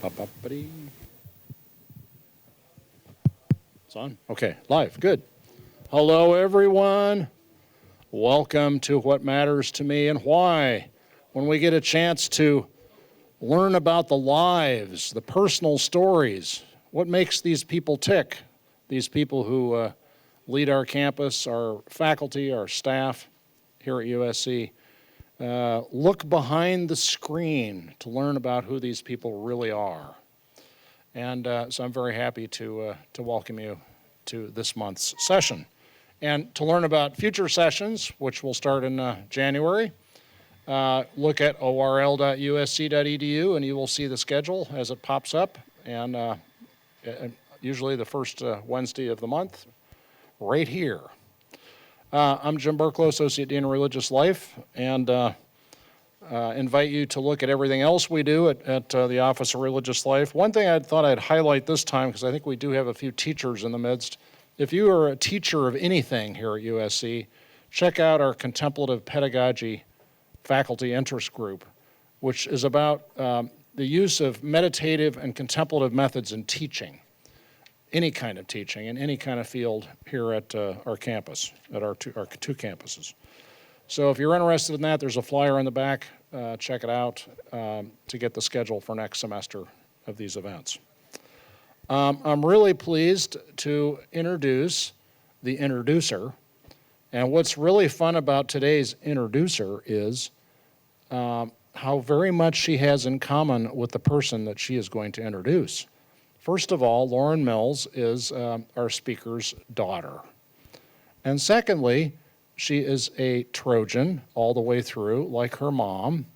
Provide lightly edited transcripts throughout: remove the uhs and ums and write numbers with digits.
Up-uppity. It's on? Okay, live, good. Hello, everyone. Welcome to What Matters to Me and Why. When we get a chance to learn about the lives, the personal stories, what makes these people tick, these people who lead our campus, our faculty, our staff here at USC. Look behind the screen to learn about who these people really are. And so I'm very happy to welcome you to this month's session. And to learn about future sessions, which will start in January, look at orl.usc.edu and you will see the schedule as it pops up. And usually the first Wednesday of the month, right here. I'm Jim Burklow, Associate Dean of Religious Life, and invite you to look at everything else we do at the Office of Religious Life. One thing I thought I'd highlight this time, because I think we do have a few teachers in the midst. If you are a teacher of anything here at USC, check out our Contemplative Pedagogy Faculty Interest Group, which is about the use of meditative and contemplative methods in teaching. Any kind of teaching in any kind of field here at our campus, at our two campuses. So if you're interested in that, there's a flyer on the back. Check it out to get the schedule for next semester of these events. I'm really pleased to introduce the introducer. And what's really fun about today's introducer is how very much she has in common with the person that she is going to introduce. First of all, Lauren Mills is our speaker's daughter. And secondly, she is a Trojan all the way through, like her mom.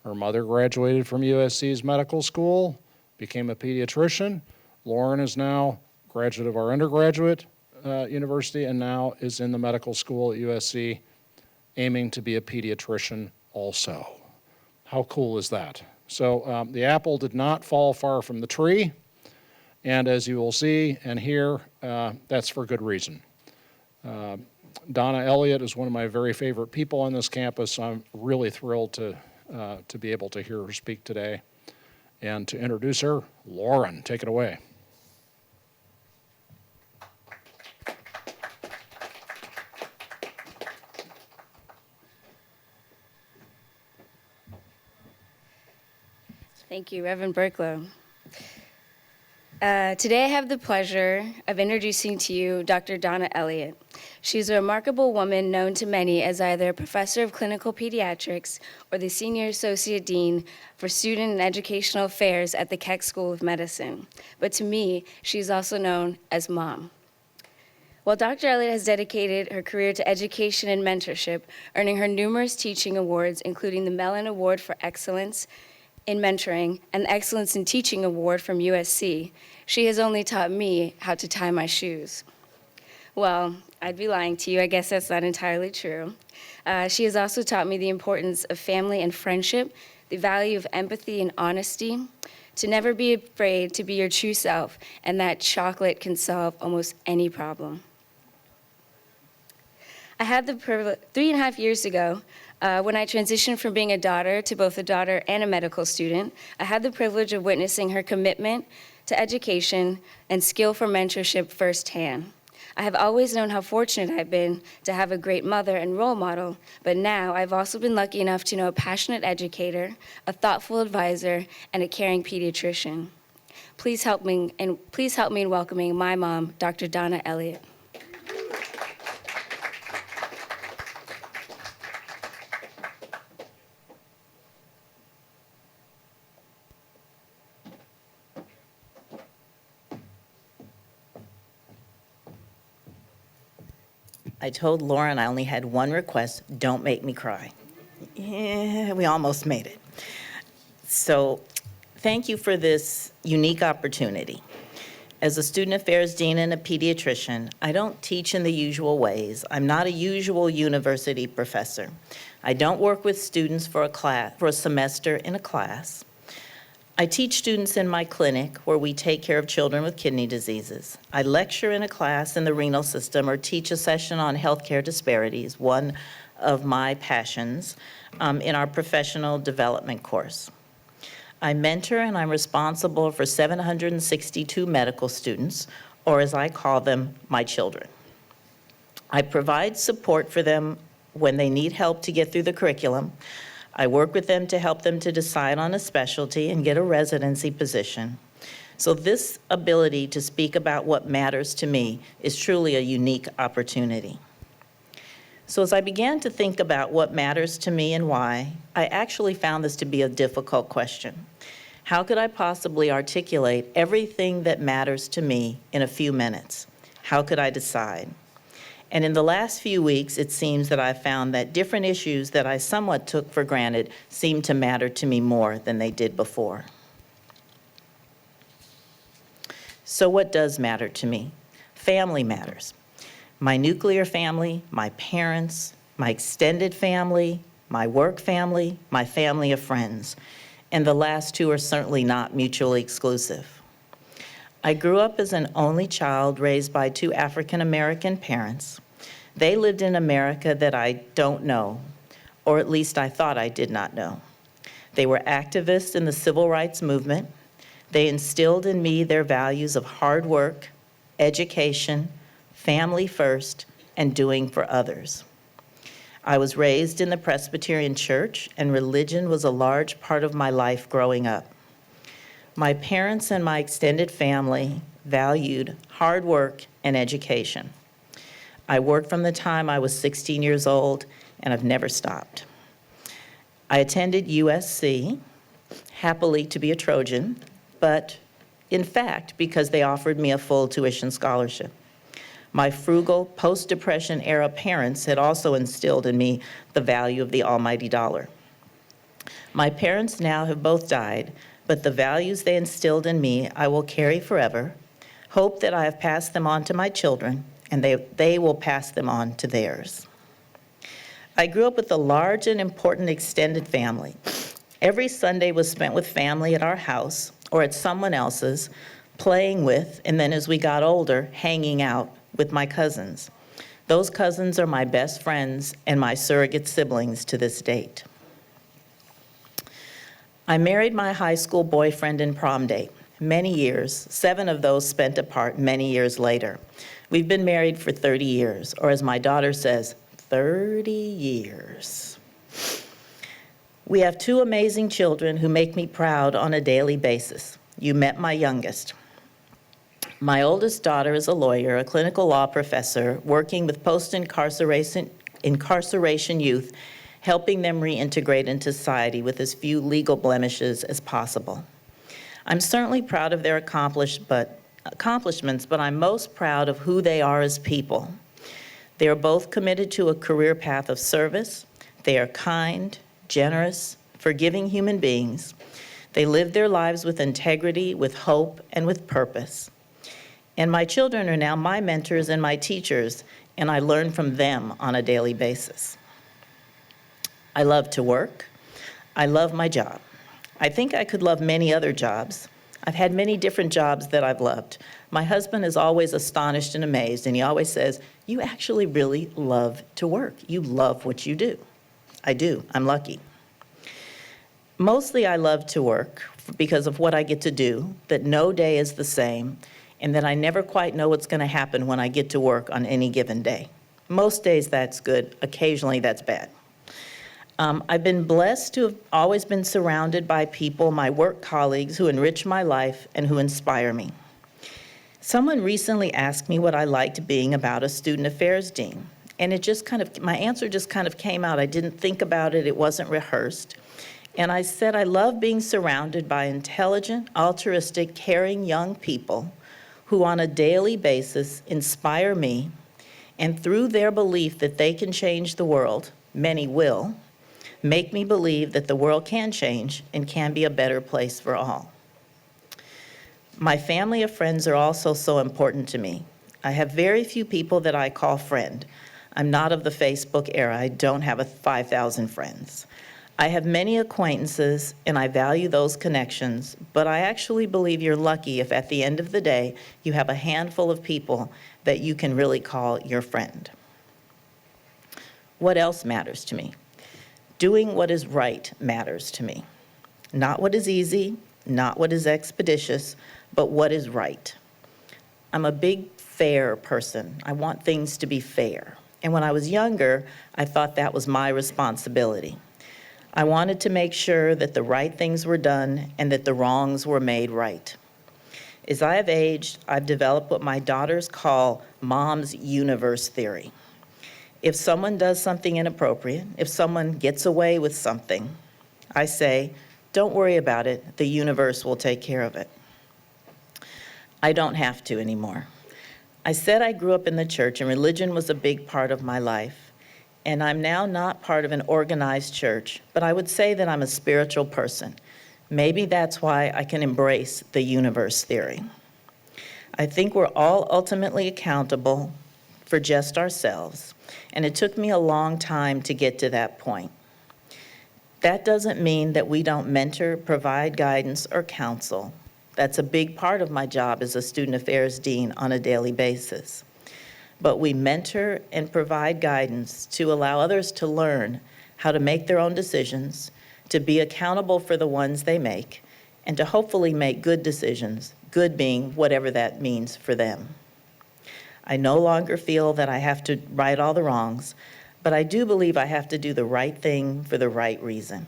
Her mother graduated from USC's medical school, became a pediatrician. Lauren is now a graduate of our undergraduate university and now is in the medical school at USC, aiming to be a pediatrician also. How cool is that? So the apple did not fall far from the tree. And as you will see and hear, that's for good reason. Donna Elliot is one of my very favorite people on this campus. I'm really thrilled to be able to hear her speak today. And to introduce her, Lauren, take it away. Thank you, Reverend Burklow. Today I have the pleasure of introducing to you Dr. Donna Elliott. She's a remarkable woman known to many as either a professor of clinical pediatrics or the senior associate dean for student and educational affairs at the Keck School of Medicine. But to me, she's also known as Mom. While Dr. Elliott has dedicated her career to education and mentorship, earning her numerous teaching awards, including the Mellon Award for Excellence in Mentoring and the Excellence in Teaching Award from USC, she has only taught me how to tie my shoes. Well, I'd be lying to you. I guess that's not entirely true. She has also taught me the importance of family and friendship, the value of empathy and honesty, to never be afraid to be your true self, and that chocolate can solve almost any problem. I had the privilege 3.5 years ago, when I transitioned from being a daughter to both a daughter and a medical student, I had the privilege of witnessing her commitment to education and skill for mentorship firsthand. I have always known how fortunate I've been to have a great mother and role model, but now I've also been lucky enough to know a passionate educator, a thoughtful advisor, and a caring pediatrician. Please help me in welcoming my mom, Dr. Donna Elliott. I told Lauren I only had one request: don't make me cry. Yeah, we almost made it. So thank you for this unique opportunity. As a student affairs dean and a pediatrician, I don't teach in the usual ways. I'm not a usual university professor. I don't work with students for a semester in a class. I teach students in my clinic where we take care of children with kidney diseases. I lecture in a class in the renal system or teach a session on healthcare disparities, one of my passions, in our professional development course. I mentor and I'm responsible for 762 medical students, or as I call them, my children. I provide support for them when they need help to get through the curriculum. I work with them to help them to decide on a specialty and get a residency position. So this ability to speak about what matters to me is truly a unique opportunity. So as I began to think about what matters to me and why, I actually found this to be a difficult question. How could I possibly articulate everything that matters to me in a few minutes? How could I decide? And in the last few weeks, it seems that I've found that different issues that I somewhat took for granted seem to matter to me more than they did before. So what does matter to me? Family matters. My nuclear family, my parents, my extended family, my work family, my family of friends. And the last two are certainly not mutually exclusive. I grew up as an only child raised by two African-American parents. They lived in America that I don't know, or at least I thought I did not know. They were activists in the civil rights movement. They instilled in me their values of hard work, education, family first, and doing for others. I was raised in the Presbyterian Church, and religion was a large part of my life growing up. My parents and my extended family valued hard work and education. I worked from the time I was 16 years old, and I've never stopped. I attended USC, happily to be a Trojan, but in fact, because they offered me a full tuition scholarship. My frugal, post-Depression era parents had also instilled in me the value of the almighty dollar. My parents now have both died, but the values they instilled in me I will carry forever, hope that I have passed them on to my children, and they will pass them on to theirs. I grew up with a large and important extended family. Every Sunday was spent with family at our house or at someone else's, playing with, and then as we got older, hanging out with my cousins. Those cousins are my best friends and my surrogate siblings to this date. I married my high school boyfriend in prom date. Many years, 7 of those spent apart many years later. We've been married for 30 years, or as my daughter says, 30 years. We have 2 amazing children who make me proud on a daily basis. You met my youngest. My oldest daughter is a lawyer, a clinical law professor, working with post-incarceration youth, helping them reintegrate into society with as few legal blemishes as possible. I'm certainly proud of their accomplishments, but I'm most proud of who they are as people. They are both committed to a career path of service. They are kind, generous, forgiving human beings. They live their lives with integrity, with hope, and with purpose. And my children are now my mentors and my teachers, and I learn from them on a daily basis. I love to work. I love my job. I think I could love many other jobs. I've had many different jobs that I've loved. My husband is always astonished and amazed, and he always says, "You actually really love to work. You love what you do." I do. I'm lucky. Mostly I love to work because of what I get to do, that no day is the same, and that I never quite know what's going to happen when I get to work on any given day. Most days that's good. Occasionally that's bad. I've been blessed to have always been surrounded by people, my work colleagues, who enrich my life and who inspire me. Someone recently asked me what I liked being about a student affairs dean, and my answer just kind of came out. I didn't think about it. It wasn't rehearsed. And I said I love being surrounded by intelligent, altruistic, caring young people who on a daily basis inspire me, and through their belief that they can change the world, many will, make me believe that the world can change and can be a better place for all. My family of friends are also so important to me. I have very few people that I call friend. I'm not of the Facebook era. I don't have 5,000 friends. I have many acquaintances, and I value those connections, but I actually believe you're lucky if at the end of the day you have a handful of people that you can really call your friend. What else matters to me? Doing what is right matters to me. Not what is easy, not what is expeditious, but what is right. I'm a big fair person. I want things to be fair. And when I was younger, I thought that was my responsibility. I wanted to make sure that the right things were done and that the wrongs were made right. As I have aged, I've developed what my daughters call mom's universe theory. If someone does something inappropriate, if someone gets away with something, I say, don't worry about it, the universe will take care of it. I don't have to anymore. I said I grew up in the church and religion was a big part of my life. And I'm now not part of an organized church, but I would say that I'm a spiritual person. Maybe that's why I can embrace the universe theory. I think we're all ultimately accountable for just ourselves, and it took me a long time to get to that point. That doesn't mean that we don't mentor, provide guidance, or counsel. That's a big part of my job as a student affairs dean on a daily basis. But we mentor and provide guidance to allow others to learn how to make their own decisions, to be accountable for the ones they make, and to hopefully make good decisions, good being whatever that means for them. I no longer feel that I have to right all the wrongs, but I do believe I have to do the right thing for the right reason,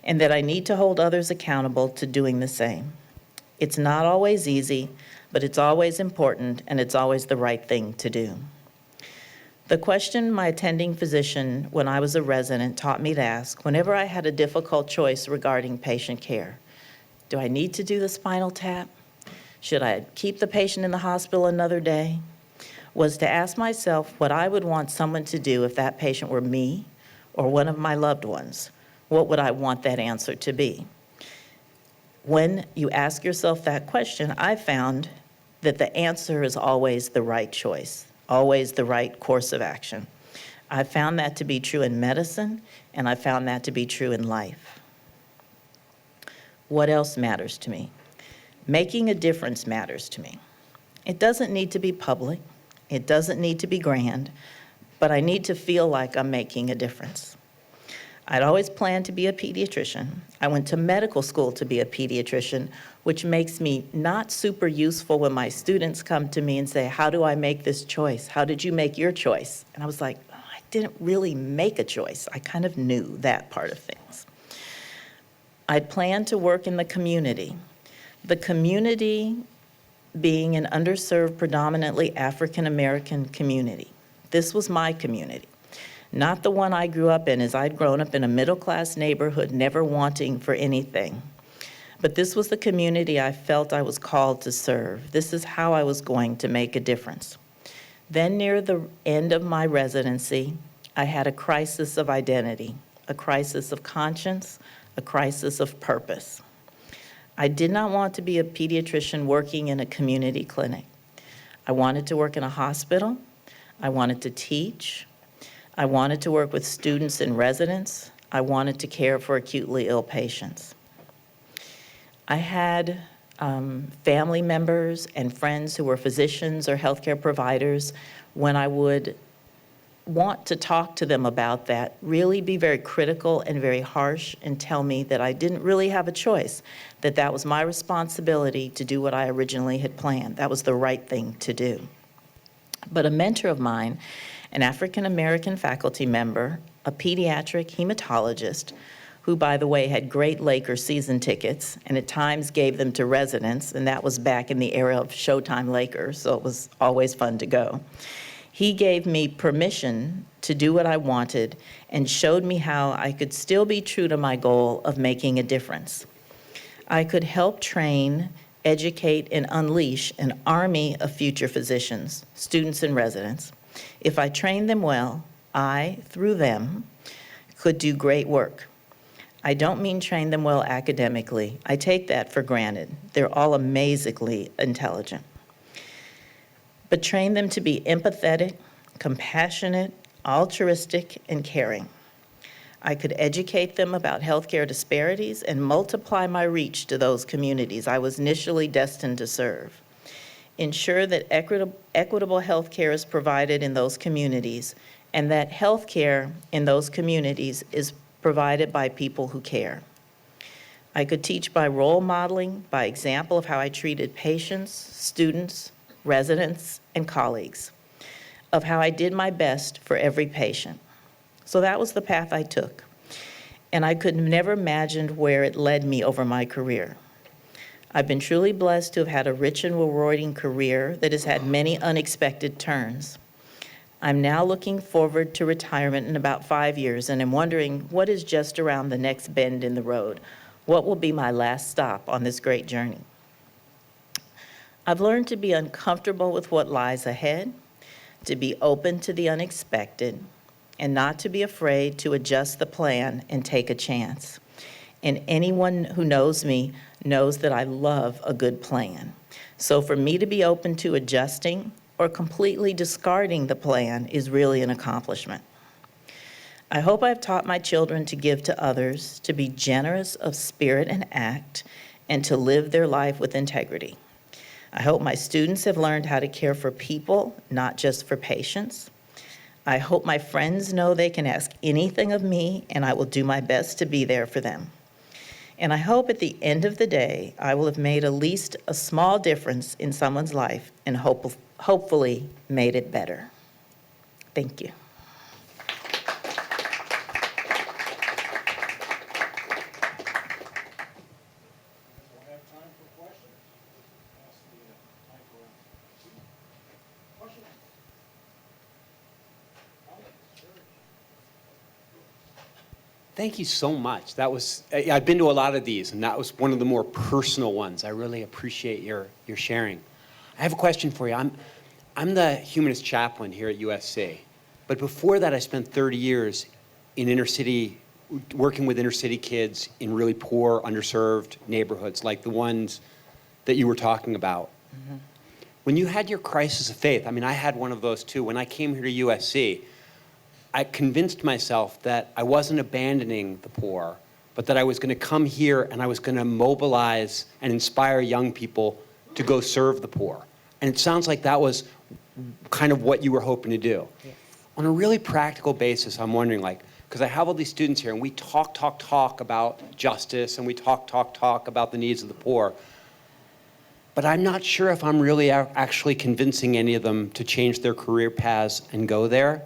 and that I need to hold others accountable to doing the same. It's not always easy, but it's always important, and it's always the right thing to do. The question my attending physician when I was a resident taught me to ask whenever I had a difficult choice regarding patient care, do I need to do the spinal tap? Should I keep the patient in the hospital another day? Was to ask myself what I would want someone to do if that patient were me or one of my loved ones. What would I want that answer to be? When you ask yourself that question, I found that the answer is always the right choice, always the right course of action. I found that to be true in medicine, and I found that to be true in life. What else matters to me? Making a difference matters to me. It doesn't need to be public. It doesn't need to be grand, but I need to feel like I'm making a difference. I'd always planned to be a pediatrician. I went to medical school to be a pediatrician, which makes me not super useful when my students come to me and say, how do I make this choice? How did you make your choice? And I was like, oh, I didn't really make a choice. I kind of knew that part of things. I'd planned to work in the community. The community being an underserved, predominantly African-American community. This was my community. Not the one I grew up in, as I'd grown up in a middle-class neighborhood, never wanting for anything. But this was the community I felt I was called to serve. This is how I was going to make a difference. Then near the end of my residency, I had a crisis of identity, a crisis of conscience, a crisis of purpose. I did not want to be a pediatrician working in a community clinic. I wanted to work in a hospital. I wanted to teach. I wanted to work with students and residents. I wanted to care for acutely ill patients. I had family members and friends who were physicians or healthcare providers. When I would want to talk to them about that, really be very critical and very harsh and tell me that I didn't really have a choice, that that was my responsibility to do what I originally had planned. That was the right thing to do. But a mentor of mine, an African-American faculty member, a pediatric hematologist, who, by the way, had great Lakers season tickets and at times gave them to residents, and that was back in the era of Showtime Lakers, so it was always fun to go. He gave me permission to do what I wanted and showed me how I could still be true to my goal of making a difference. I could help train, educate, and unleash an army of future physicians, students and residents. If I trained them well, I, through them, could do great work. I don't mean train them well academically. I take that for granted. They're all amazingly intelligent. But train them to be empathetic, compassionate, altruistic, and caring. I could educate them about healthcare disparities and multiply my reach to those communities I was initially destined to serve. Ensure that equitable healthcare is provided in those communities and that healthcare in those communities is provided by people who care. I could teach by role modeling, by example of how I treated patients, students, residents, and colleagues, of how I did my best for every patient. So that was the path I took. And I could have never imagined where it led me over my career. I've been truly blessed to have had a rich and rewarding career that has had many unexpected turns. I'm now looking forward to retirement in about 5 years, and I'm wondering what is just around the next bend in the road. What will be my last stop on this great journey? I've learned to be uncomfortable with what lies ahead, to be open to the unexpected, and not to be afraid to adjust the plan and take a chance. And anyone who knows me knows that I love a good plan. So for me to be open to adjusting or completely discarding the plan is really an accomplishment. I hope I've taught my children to give to others, to be generous of spirit and act, and to live their life with integrity. I hope my students have learned how to care for people, not just for patients. I hope my friends know they can ask anything of me, and I will do my best to be there for them. And I hope at the end of the day, I will have made at least a small difference in someone's life and hopefully made it better. Thank you. Thank you so much. I've been to a lot of these, and that was one of the more personal ones. I really appreciate your sharing. I have a question for you. I'm the humanist chaplain here at USC, but before that I spent 30 years in inner city, working with inner city kids in really poor, underserved neighborhoods like the ones that you were talking about. Mm-hmm. When you had your crisis of faith, I mean, I had one of those too. When I came here to USC, I convinced myself that I wasn't abandoning the poor, but that I was going to come here and I was going to mobilize and inspire young people to go serve the poor. And it sounds like that was kind of what you were hoping to do. Yes. On a really practical basis, I'm wondering, because I have all these students here and we talk about justice and we talk about the needs of the poor, but I'm not sure if I'm really actually convincing any of them to change their career paths and go there.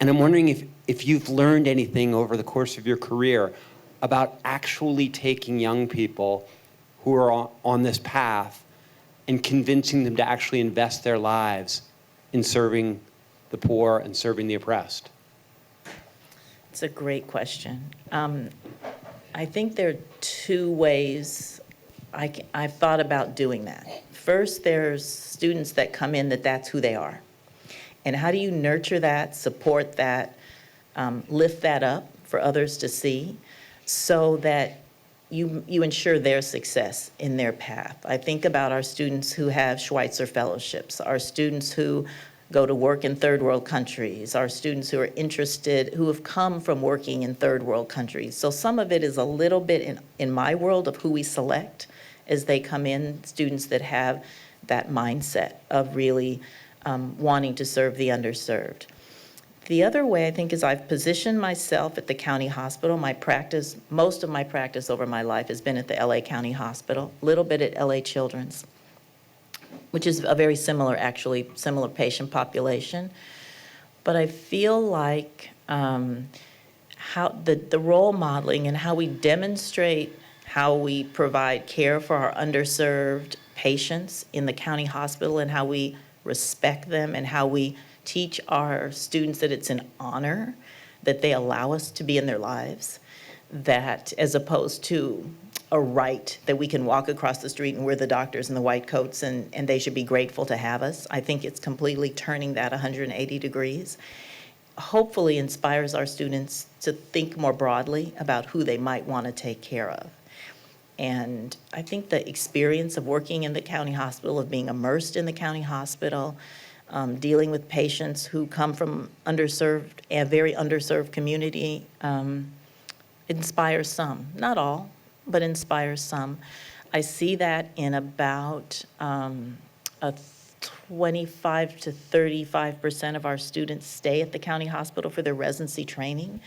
And I'm wondering if you've learned anything over the course of your career about actually taking young people who are on this path and convincing them to actually invest their lives in serving the poor and serving the oppressed. It's a great question. I think there are two ways I've thought about doing that. First, there's students that come in that's who they are. And how do you nurture that, support that, lift that up for others to see so that you ensure their success in their path? I think about our students who have Schweitzer fellowships, our students who go to work in third world countries, our students who are interested, who have come from working in third world countries. So some of it is a little bit in my world of who we select as they come in, students that have that mindset of really wanting to serve the underserved. The other way, I think, is I've positioned myself at the county hospital. Most of my practice over my life has been at the LA County Hospital, a little bit at LA Children's, which is a very similar patient population. But I feel like how the role modeling and how we demonstrate how we provide care for our underserved patients in the county hospital and how we respect them and how we teach our students that it's an honor that they allow us to be in their lives, that as opposed to a right that we can walk across the street and we're the doctors in the white coats and they should be grateful to have us. I think it's completely turning that 180 degrees. Hopefully inspires our students to think more broadly about who they might want to take care of. And I think the experience of working in the county hospital, of being immersed in the county hospital, dealing with patients who come from a very underserved community, inspires some. Not all, but inspires some. I see that in about 25 to 35% of our students stay at the county hospital for their residency training,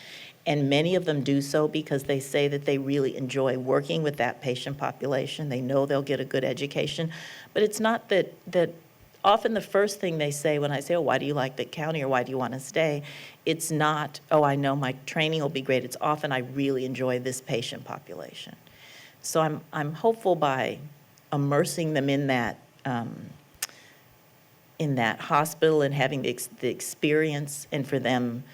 and many of them do so because they say that they really enjoy working with that patient population. They know they'll get a good education, but it's not that often the first thing they say when I say, oh, why do you like the county or why do you want to stay? It's not, oh, I know my training will be great. It's often, I really enjoy this patient population. So I'm hopeful by immersing them in that hospital and having the experience, and for them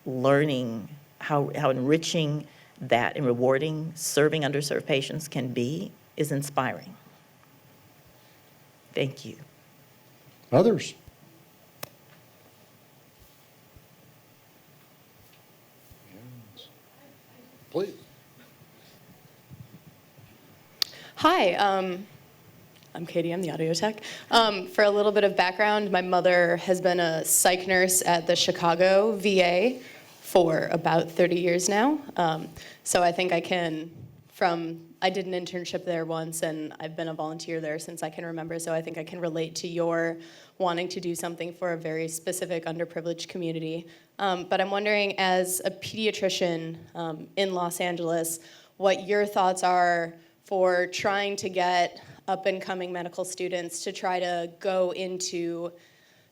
learning how enriching that and rewarding serving underserved patients can be, is inspiring. Thank you. Others? Please. Hi, I'm Katie, I'm the audio tech. For a little bit of background, my mother has been a psych nurse at the Chicago VA for about 30 years now. So I think I did an internship there once, and I've been a volunteer there since I can remember, so I think I can relate to your wanting to do something for a very specific underprivileged community. But I'm wondering, as a pediatrician in Los Angeles, what your thoughts are for trying to get up-and-coming medical students to try to go into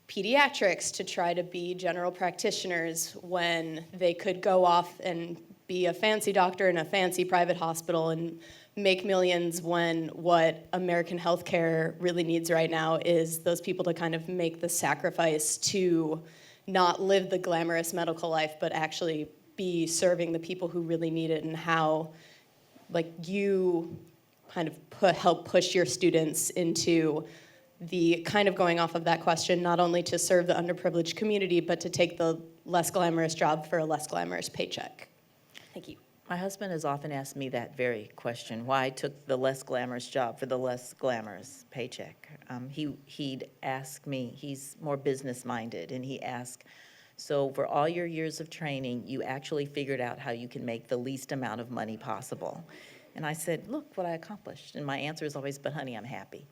pediatrics, to try to be general practitioners when they could go off and be a fancy doctor in a fancy private hospital and make millions, when what American healthcare really needs right now is those people to kind of make the sacrifice to not live the glamorous medical life, but actually be serving the people who really need it, and how you kind of help push your students into the kind of going off of that question, not only to serve the underprivileged community, but to take the less glamorous job for a less glamorous paycheck. Thank you. My husband has often asked me that very question, why I took the less glamorous job for the less glamorous paycheck. He'd ask me, he's more business-minded, and he asked, so for all your years of training, you actually figured out how you can make the least amount of money possible. And I said, look what I accomplished. And my answer is always, but honey, I'm happy.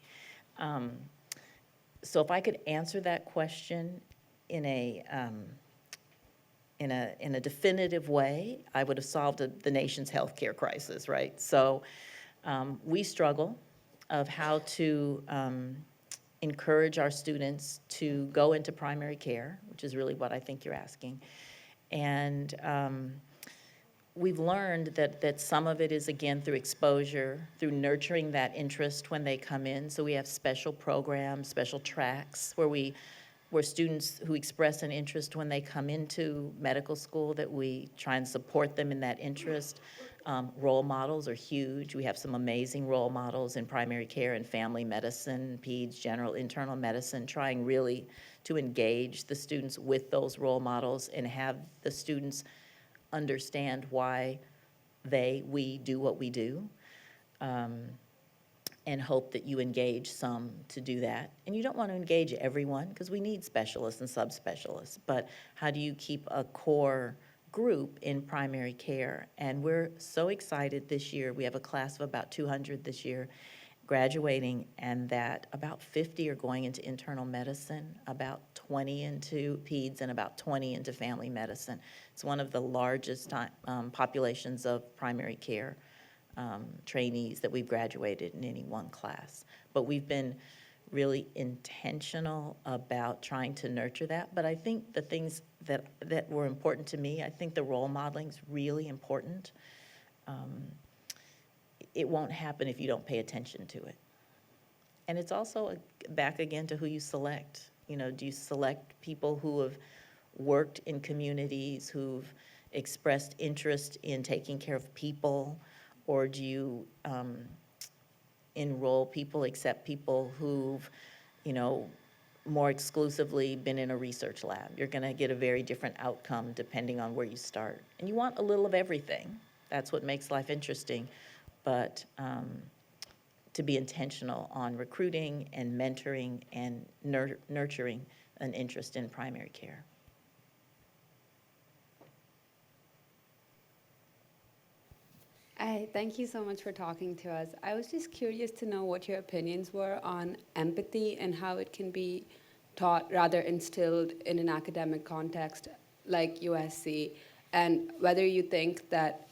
So if I could answer that question in a definitive way, I would have solved the nation's healthcare crisis, right? So we struggle of how to encourage our students to go into primary care, which is really what I think you're asking. And we've learned that some of it is, again, through exposure, through nurturing that interest when they come in. So we have special programs, special tracks where students who express an interest when they come into medical school, that we try and support them in that interest. Role models are huge. We have some amazing role models in primary care and family medicine, peds, general, internal medicine, trying really to engage the students with those role models and have the students understand why we do what we do, and hope that you engage some to do that. And you don't want to engage everyone, because we need specialists and subspecialists, but how do you keep a core group in primary care? And we're so excited this year. We have a class of about 200 this year graduating, and that about 50 are going into internal medicine, about 20 into peds, and about 20 into family medicine. It's one of the largest populations of primary care trainees that we've graduated in any one class. But we've been really intentional about trying to nurture that. But I think the things that were important to me, I think the role modeling is really important. It won't happen if you don't pay attention to it. And it's also back again to who you select. You know, do you select people who have worked in communities, who've expressed interest in taking care of people, or do you enroll people, accept people who've, more exclusively been in a research lab? You're going to get a very different outcome depending on where you start. And you want a little of everything. That's what makes life interesting. But to be intentional on recruiting and mentoring and nurturing an interest in primary care. Hi, thank you so much for talking to us. I was just curious to know what your opinions were on empathy and how it can be taught, rather instilled in an academic context like USC, and whether you think that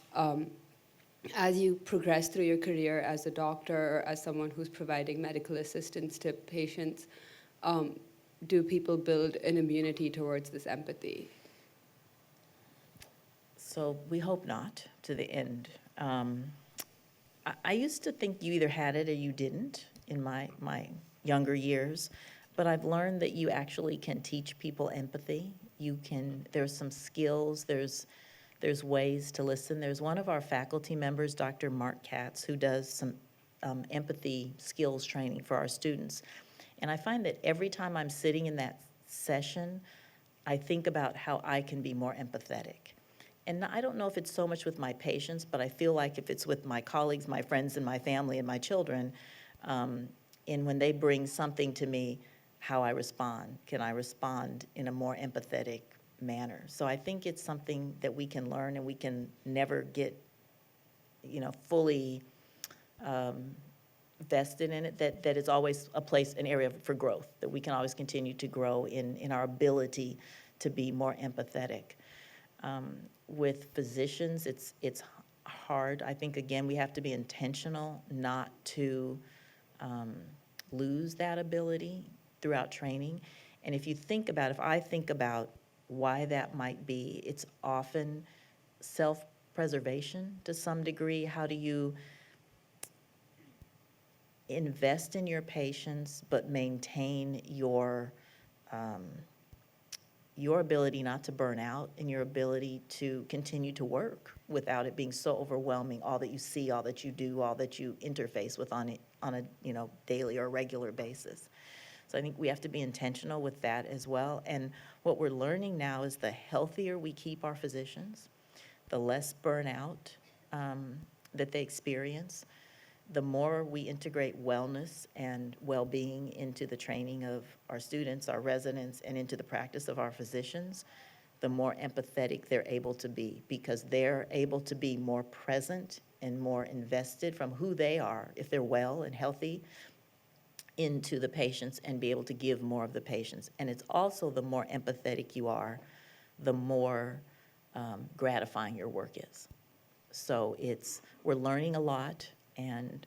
as you progress through your career as a doctor or as someone who's providing medical assistance to patients, do people build an immunity towards this empathy? So we hope not, to the end. I used to think you either had it or you didn't in my younger years, but I've learned that you actually can teach people empathy. There's some skills, there's ways to listen. There's one of our faculty members, Dr. Mark Katz, who does some empathy skills training for our students. And I find that every time I'm sitting in that session, I think about how I can be more empathetic. And I don't know if it's so much with my patients, but I feel like if it's with my colleagues, my friends, and my family, and my children, and when they bring something to me, how I respond. Can I respond in a more empathetic manner? So I think it's something that we can learn, and we can never get, fully vested in it, that is always an area for growth, that we can always continue to grow in our ability to be more empathetic. With physicians, it's hard. I think, again, we have to be intentional not to lose that ability throughout training. And if I think about why that might be, it's often self-preservation to some degree. How do you invest in your patients but maintain your ability not to burn out and your ability to continue to work without it being so overwhelming, all that you see, all that you do, all that you interface with on a daily or regular basis. So I think we have to be intentional with that as well. And what we're learning now is the healthier we keep our physicians, the less burnout that they experience, the more we integrate wellness and well-being into the training of our students, our residents, and into the practice of our physicians, the more empathetic they're able to be, because they're able to be more present and more invested from who they are, if they're well and healthy, into the patients and be able to give more of the patients. And it's also the more empathetic you are, the more gratifying your work is. So we're learning a lot and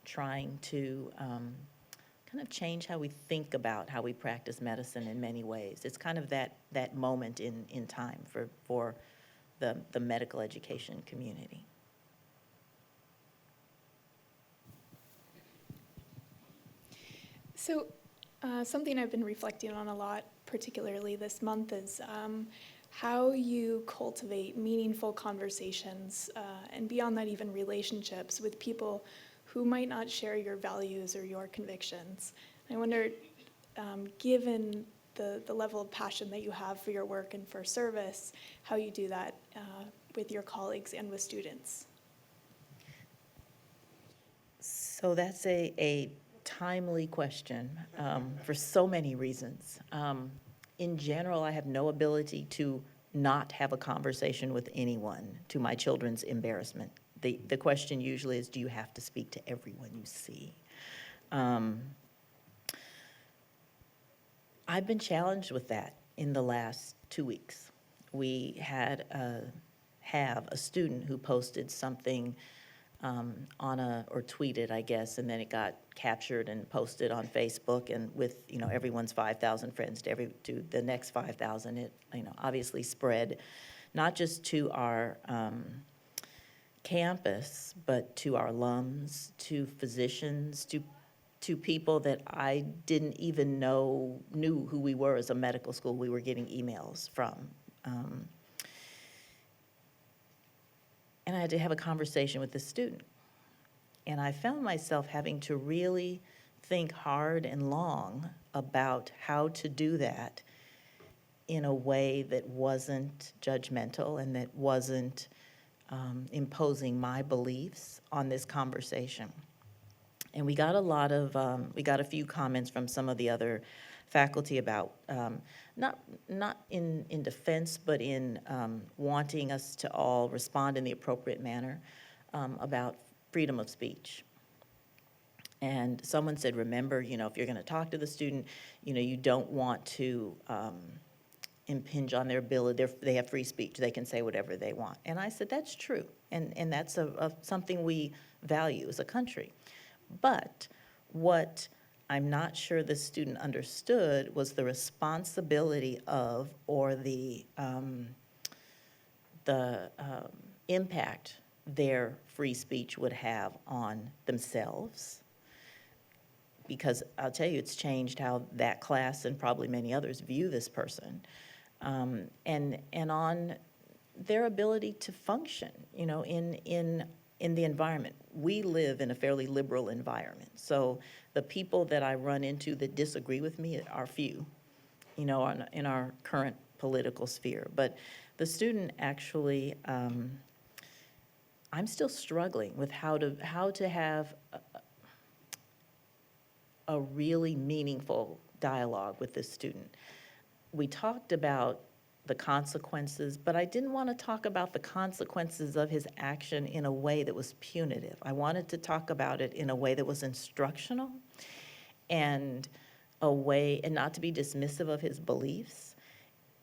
trying to kind of change how we think about how we practice medicine in many ways. It's kind of that moment in time for the medical education community. So something I've been reflecting on a lot, particularly this month, is how you cultivate meaningful conversations, and beyond that, even relationships with people who might not share your values or your convictions. I wonder, given the level of passion that you have for your work and for service, how you do that with your colleagues and with students. So that's a timely question for so many reasons. In general, I have no ability to not have a conversation with anyone, to my children's embarrassment. The question usually is, do you have to speak to everyone you see? I've been challenged with that in the last 2 weeks. We have a student who posted something or tweeted, I guess, and then it got captured and posted on Facebook, and with everyone's 5,000 friends to the next 5,000, it obviously spread, not just to our campus, but to our alums, to physicians, to people that I didn't even knew who we were as a medical school. We were getting emails from. And I had to have a conversation with the student. And I found myself having to really think hard and long about how to do that in a way that wasn't judgmental and that wasn't imposing my beliefs on this conversation. And we got a few comments from some of the other faculty about, not in defense, but in wanting us to all respond in the appropriate manner. about freedom of speech. And someone said, remember, if you're going to talk to the student, you don't want to impinge on their ability. They have free speech. They can say whatever they want. And I said, that's true. And that's something we value as a country. But what I'm not sure the student understood was the responsibility of, or the impact their free speech would have on themselves. Because I'll tell you, it's changed how that class and probably many others view this person, and on their ability to function, in the environment. We live in a fairly liberal environment, so the people that I run into that disagree with me are few, in our current political sphere. But the student actually, I'm still struggling with how to have a really meaningful dialogue with this student. We talked about the consequences, but I didn't want to talk about the consequences of his action in a way that was punitive. I wanted to talk about it in a way that was instructional and not to be dismissive of his beliefs.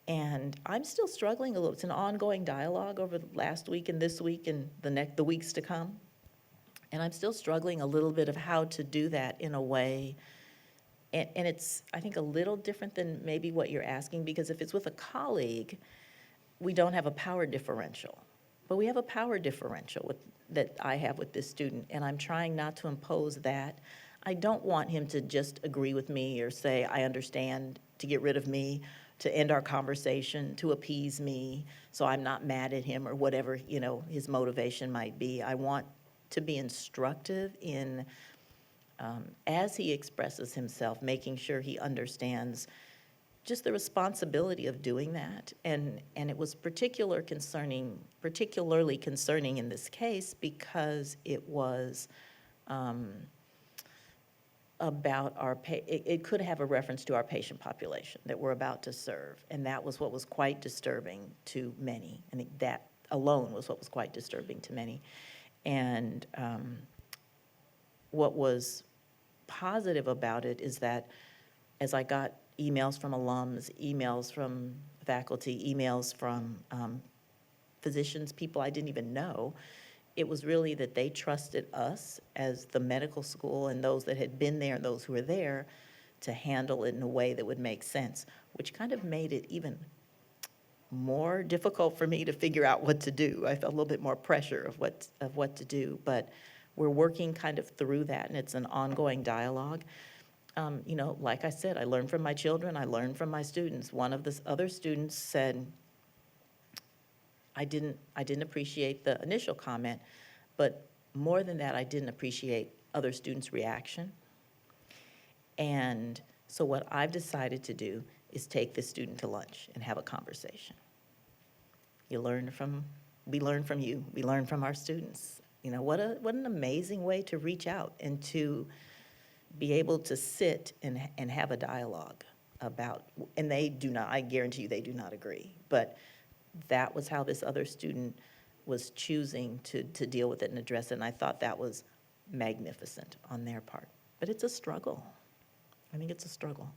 And I'm still struggling a little. It's an ongoing dialogue over the last week and this week and the weeks to come. And I'm still struggling a little bit of how to do that in a way, and it's, I think, a little different than maybe what you're asking, because if it's with a colleague, we don't have a power differential. But we have a power differential that I have with this student, and I'm trying not to impose that. I don't want him to just agree with me or say, I understand, to get rid of me, to end our conversation, to appease me, so I'm not mad at him or whatever, his motivation might be. I want to be instructive in, as he expresses himself, making sure he understands just the responsibility of doing that. And it was particularly concerning in this case because it was about it could have a reference to our patient population that we're about to serve. And that was what was quite disturbing to many. I think that alone was what was quite disturbing to many. And what was positive about it is that as I got emails from alums, emails from faculty, emails from physicians, people I didn't even know, it was really that they trusted us as the medical school and those that had been there and those who were there to handle it in a way that would make sense, which kind of made it even more difficult for me to figure out what to do. I felt a little bit more pressure of what to do, but we're working kind of through that, and it's an ongoing dialogue. Like I said, I learn from my children, I learn from my students. One of the other students said, I didn't appreciate the initial comment, but more than that, I didn't appreciate other students' reaction. And so what I've decided to do is take this student to lunch and have a conversation. We learn from you, we learn from our students. What an amazing way to reach out and to be able to sit and have a dialogue about, and I guarantee you they do not agree, but that was how this other student was choosing to deal with it and address it, and I thought that was magnificent on their part. But it's a struggle. I think it's a struggle.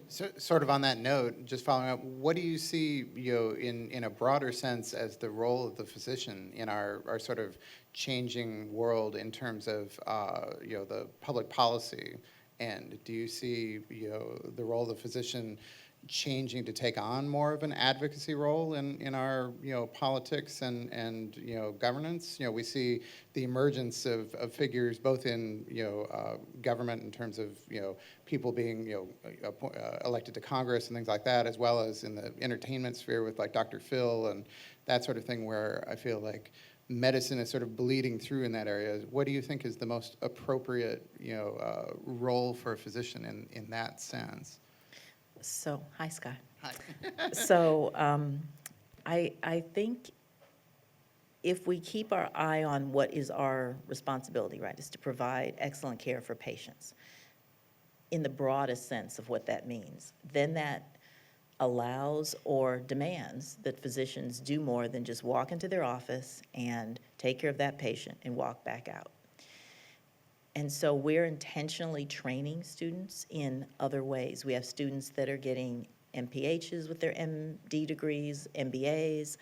So, sort of on that note, just following up, what do you see, in a broader sense as the role of the physician in our sort of changing world in terms of, the public policy? And do you see, the role of the physician changing to take on more of an advocacy role in our, politics and governance? We see the emergence of figures both in, government in terms of, people being, elected to Congress and things like that, as well as in the entertainment sphere with like Dr. Phil and that sort of thing, where I feel like medicine is sort of bleeding through in that area. What do you think is the most appropriate, role for a physician in that sense? So, hi, Scott. Hi. So I think if we keep our eye on what is our responsibility, right, is to provide excellent care for patients. in the broadest sense of what that means. Then that allows or demands that physicians do more than just walk into their office and take care of that patient and walk back out. And so we're intentionally training students in other ways. We have students that are getting MPHs with their MD degrees, MBAs,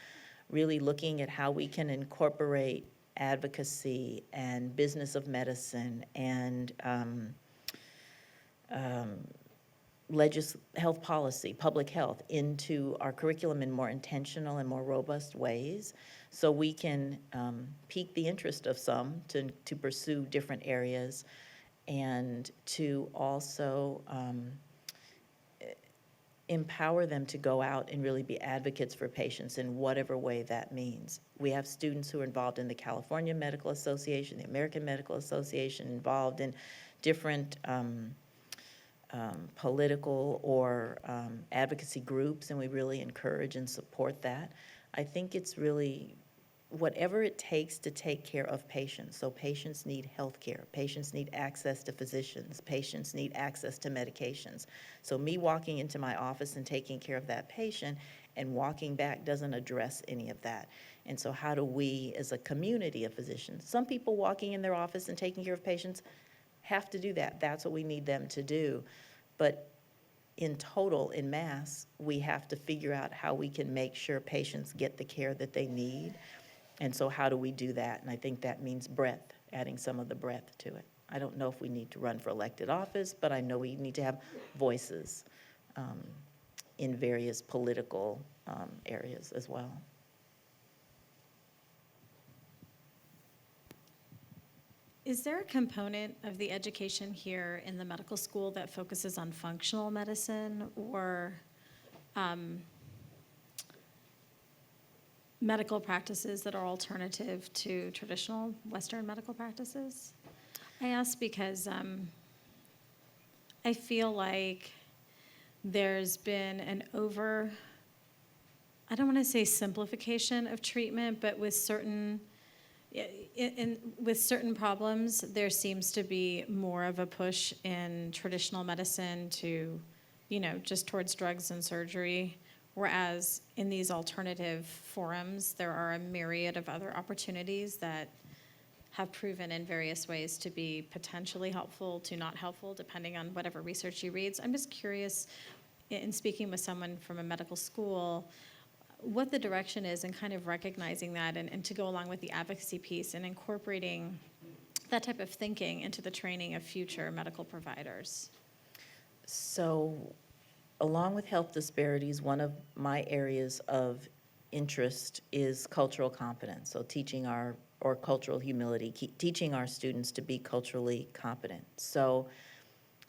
really looking at how we can incorporate advocacy and business of medicine and health policy, public health, into our curriculum in more intentional and more robust ways, so we can pique the interest of some to pursue different areas, and to also empower them to go out and really be advocates for patients in whatever way that means. We have students who are involved in the California Medical Association, the American Medical Association, involved in different political or advocacy groups, and we really encourage and support that. I think it's really whatever it takes to take care of patients. So patients need health care, patients need access to physicians, patients need access to medications. So me walking into my office and taking care of that patient and walking back doesn't address any of that. And so how do we, as a community of physicians, some people walking in their office and taking care of patients have to do that. That's what we need them to do. But in total, in mass, we have to figure out how we can make sure patients get the care that they need. And so how do we do that? And I think that means breadth, adding some of the breadth to it. I don't know if we need to run for elected office, but I know we need to have voices in various political areas as well. Is there a component of the education here in the medical school that focuses on functional medicine or medical practices that are alternative to traditional Western medical practices? I ask because I feel like there's been an I don't want to say simplification of treatment, but with certain problems, there seems to be more of a push in traditional medicine to, just towards drugs and surgery, whereas in these alternative forums, there are a myriad of other opportunities that have proven in various ways to be potentially helpful to not helpful, depending on whatever research you read. So I'm just curious, in speaking with someone from a medical school, what the direction is and kind of recognizing that and to go along with the advocacy piece and incorporating that type of thinking into the training of future medical providers. So along with health disparities, one of my areas of interest is cultural competence. So or cultural humility, teaching our students to be culturally competent. So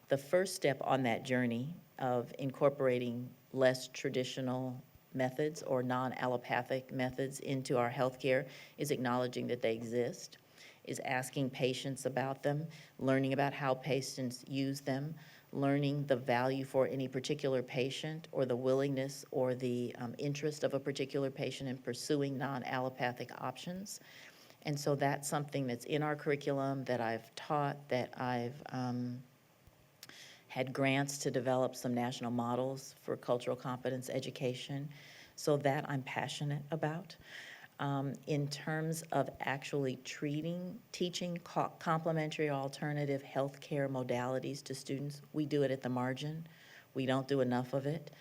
the first step on that journey of incorporating less traditional methods or non-allopathic methods into our healthcare is acknowledging that they exist, is asking patients about them, learning about how patients use them, learning the value for any particular patient or the willingness or the interest of a particular patient in pursuing non-allopathic options. And so that's something that's in our curriculum that I've taught, that I've had grants to develop some national models for cultural competence education. So that I'm passionate about. In terms of actually teaching complementary or alternative healthcare modalities to students, we do it at the margin. We don't do enough of it.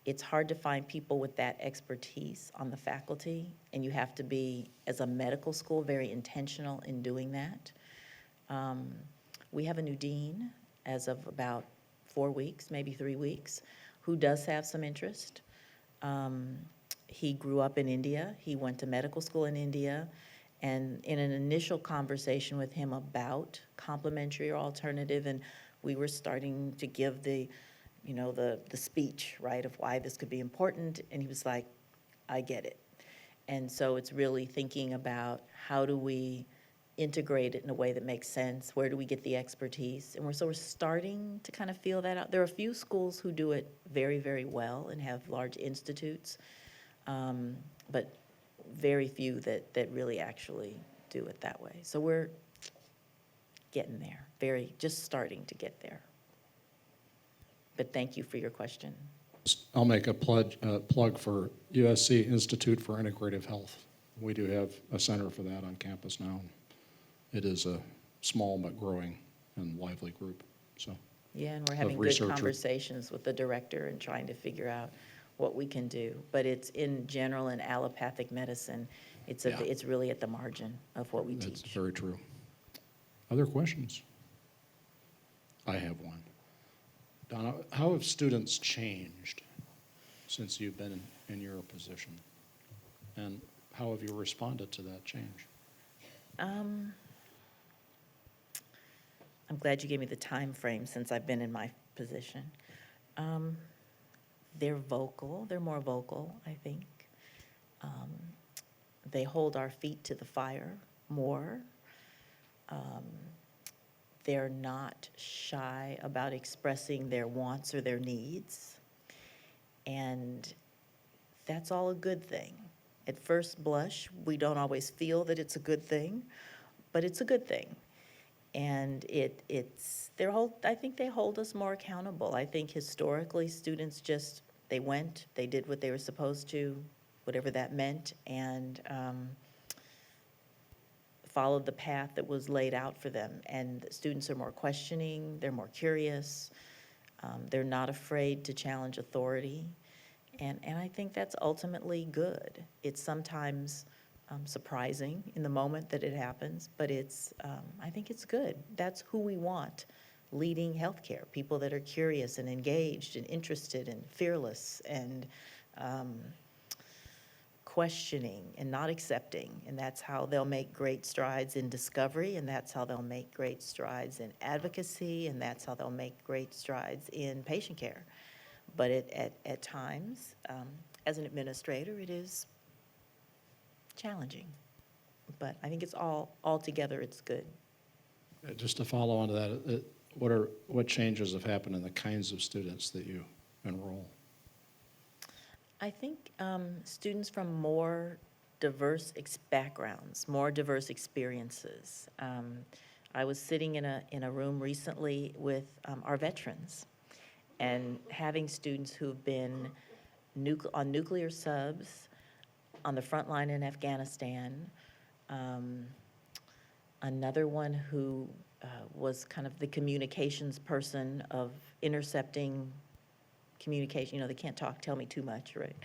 It's hard to find people with that expertise on the faculty, and you have to be, as a medical school, very intentional in doing that. We have a new dean as of about 4 weeks, maybe 3 weeks, who does have some interest. He grew up in India. He went to medical school in India. And in an initial conversation with him about complementary or alternative, and we were starting to give the speech, right, of why this could be important. And he was like, I get it. And so it's really thinking about how do we integrate it in a way that makes sense? Where do we get the expertise? And we're starting to kind of feel that out. There are a few schools who do it very, very well and have large institutes, but very few that really actually do it that way. So we're getting there, just starting to get there. But thank you for your question. I'll make a plug for USC Institute for Integrative Health. We do have a center for that on campus now. It is a small but growing and lively group. So, Yeah, and we're having good conversations with the director and trying to figure out what we can do. But it's in general in allopathic medicine, it's really at the margin of what we teach. That's very true. Other questions? I have one. Donna, how have students changed since you've been in your position? And how have you responded to that change? I'm glad you gave me the time frame since I've been in my position. They're vocal, they're more vocal, I think. They hold our feet to the fire more. They're not shy about expressing their wants or their needs. And that's all a good thing. At first blush, we don't always feel that it's a good thing, but it's a good thing. And I think they hold us more accountable. I think historically students they went, they did what they were supposed to, whatever that meant, and followed the path that was laid out for them. And students are more questioning, they're more curious, they're not afraid to challenge authority. And I think that's ultimately good. It's sometimes surprising in the moment that it happens, but I think it's good. That's who we want leading healthcare, people that are curious and engaged and interested and fearless and questioning and not accepting. And that's how they'll make great strides in discovery, and that's how they'll make great strides in advocacy, and that's how they'll make great strides in patient care. But at times, as an administrator, it is challenging. But I think it's all together, it's good. Just to follow on to that, what changes have happened in the kinds of students that you enroll? I think students from more diverse backgrounds, more diverse experiences. I was sitting in a room recently with our veterans, and having students who've been on nuclear subs, on the front line in Afghanistan, another one who was kind of the communications person of intercepting communication. They can't tell me too much, right?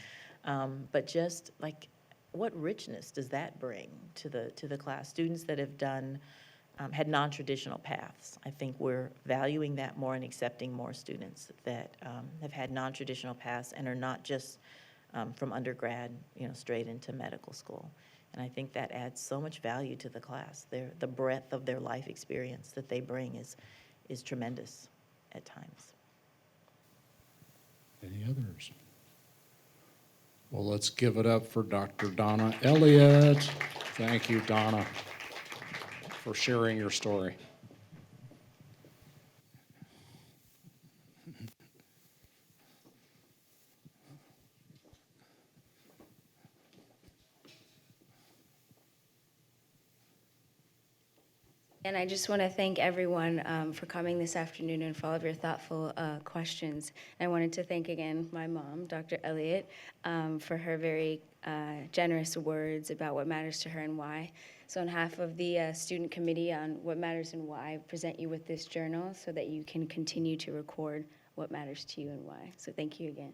But just like, what richness does that bring to the class? Students that have had non-traditional paths. I think we're valuing that more and accepting more students that have had non-traditional paths and are not just from undergrad, straight into medical school. And I think that adds so much value to the class. The breadth of their life experience that they bring is tremendous at times. Any others? Well, let's give it up for Dr. Donna Elliott. Thank you, Donna, for sharing your story. And I just want to thank everyone for coming this afternoon and for all of your thoughtful questions. I wanted to thank again my mom, Dr. Elliott, for her very generous words about what matters to her and why. So on behalf of the student committee on what matters and why, I present you with this journal so that you can continue to record what matters to you and why. So thank you again.